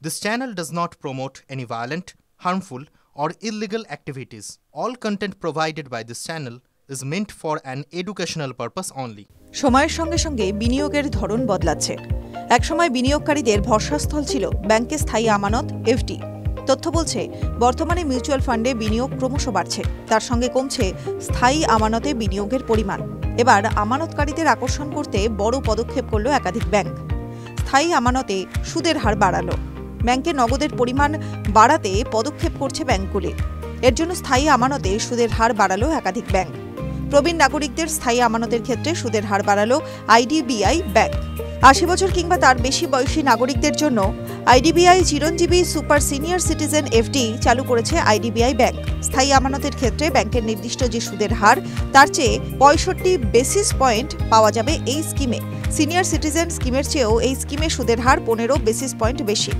This channel does not promote any violent, harmful, or illegal activities. All content provided by this channel is meant for an educational purpose only. সময়ের সঙ্গে সঙ্গে বিনিয়োগের ধরন বদলাচ্ছে। একসময় বিনিয়োগকারীদের ভরসাস্থল ছিল ব্যাংকে স্থায়ী আমানত এফডি। তথ্য বলছে বর্তমানে মিউচুয়াল ফান্ডে বিনিয়োগ ক্রমশ বাড়ছে, তার সঙ্গে কমছে স্থায়ী আমানতে বিনিয়োগের পরিমাণ। এবার আমানতকারীদের আকর্ষণ করতে বড় পদক্ষেপ করল একাধিক ব্যাংক। স্থায়ী আমানতে সুদের হার বাড়ালো। ব্যাংকে নগদের পরিমাণ বাড়াতে পদক্ষেপ করছে ব্যাংকগুলি। এর জন্য স্থায়ী আমানতে সুদের হার বাড়ালো একাধিক ব্যাংক। প্রবীণ নাগরিকদের স্থায়ী আমানতের ক্ষেত্রে সুদের হার বাড়ালো আইডিবিআই ব্যাংক। ৮০ বছর কিংবা তার বেশি বয়সী নাগরিকদের জন্য আইডিবিআই চিরঞ্জীবী সুপার সিনিয়র সিটিজেন এফডি চালু করেছে আইডিবিআই ব্যাংক। স্থায়ী আমানতের ক্ষেত্রে ব্যাংকের নির্দিষ্ট যে সুদের হার তার চেয়ে ৬৫ বেসিস পয়েন্ট পাওয়া যাবে এই স্কিমে। সিনিয়র সিটিজেন স্কিমের চেয়েও এই স্কিমে সুদের হার ১৫ বেসিস পয়েন্ট বেশি।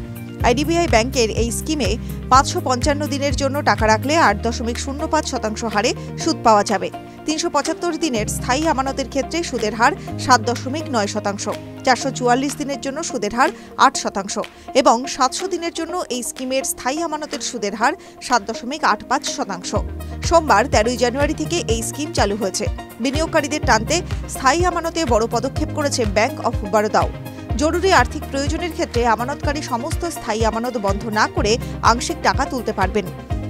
আইডিবিআই ব্যাংকের এই স্কিমে ৫৫৫ দিনের জন্য টাকা রাখলে ৮.০৫% হারে সুদ পাওয়া যাবে। ৩৭৫ দিনের স্থায়ী আমানতের ক্ষেত্রে সুদের হার ৭.৯%, ৪৪৪ দিনের জন্য সুদের হার ৮% এবং ৭০০ দিনের জন্য এই স্কিমের স্থায়ী আমানতের সুদের হার ৭.৮৫%। সোমবার ১৩ জানুয়ারি থেকে এই স্কিম চালু হয়েছে। বিনিয়োগকারীদের টানতে স্থায়ী আমানতে বড় পদক্ষেপ করেছে ব্যাংক অফ বরোদাও। জরুরি আর্থিক প্রয়োজনের ক্ষেত্রে আমানতকারী সমস্ত স্থায়ী আমানত বন্ধ না করে আংশিক টাকা তুলতে পারবেন।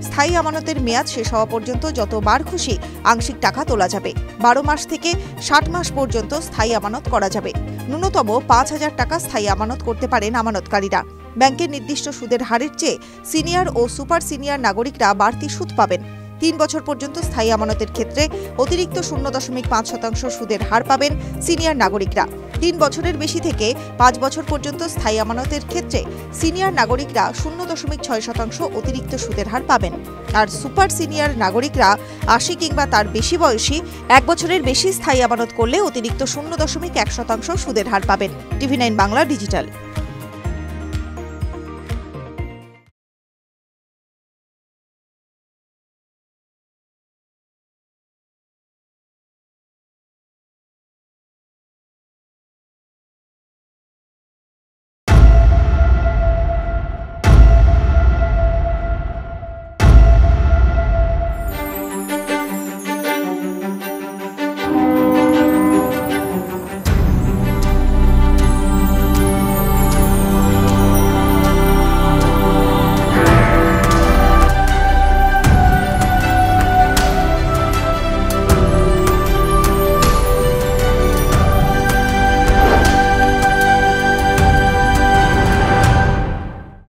স্থায়ী আমানতের মেয়াদ শেষ হওয়া পর্যন্ত যতবার খুশি আংশিক টাকা তোলা যাবে। ১২ মাস থেকে ৬০ মাস পর্যন্ত স্থায়ী আমানত করা যাবে। ন্যূনতম ৫,০০০ টাকা স্থায়ী আমানত করতে পারেন আমানতকারীরা। ব্যাংকের নির্দিষ্ট সুদের হারের চেয়ে সিনিয়র ও সুপার সিনিয়র নাগরিকরা বাড়তি সুদ পাবেন। ৩ বছর পর্যন্ত স্থায়ী আমানতের ক্ষেত্রে অতিরিক্ত ০.৫% সুদের হার পাবেন সিনিয়র নাগরিকরা। ৩ বছরের বেশি থেকে ৫ বছর পর্যন্ত স্থায়ী আমানতের ক্ষেত্রে সিনিয়র নাগরিকরা ০.৬% অতিরিক্ত সুদের হার পাবেন। আর সুপার সিনিয়র নাগরিকরা ৮০ কিংবা তার বেশি বয়সী ১ বছরের বেশি স্থায়ী আমানত করলে অতিরিক্ত ০.১% সুদের হার পাবেন। TV9 Bangla digital.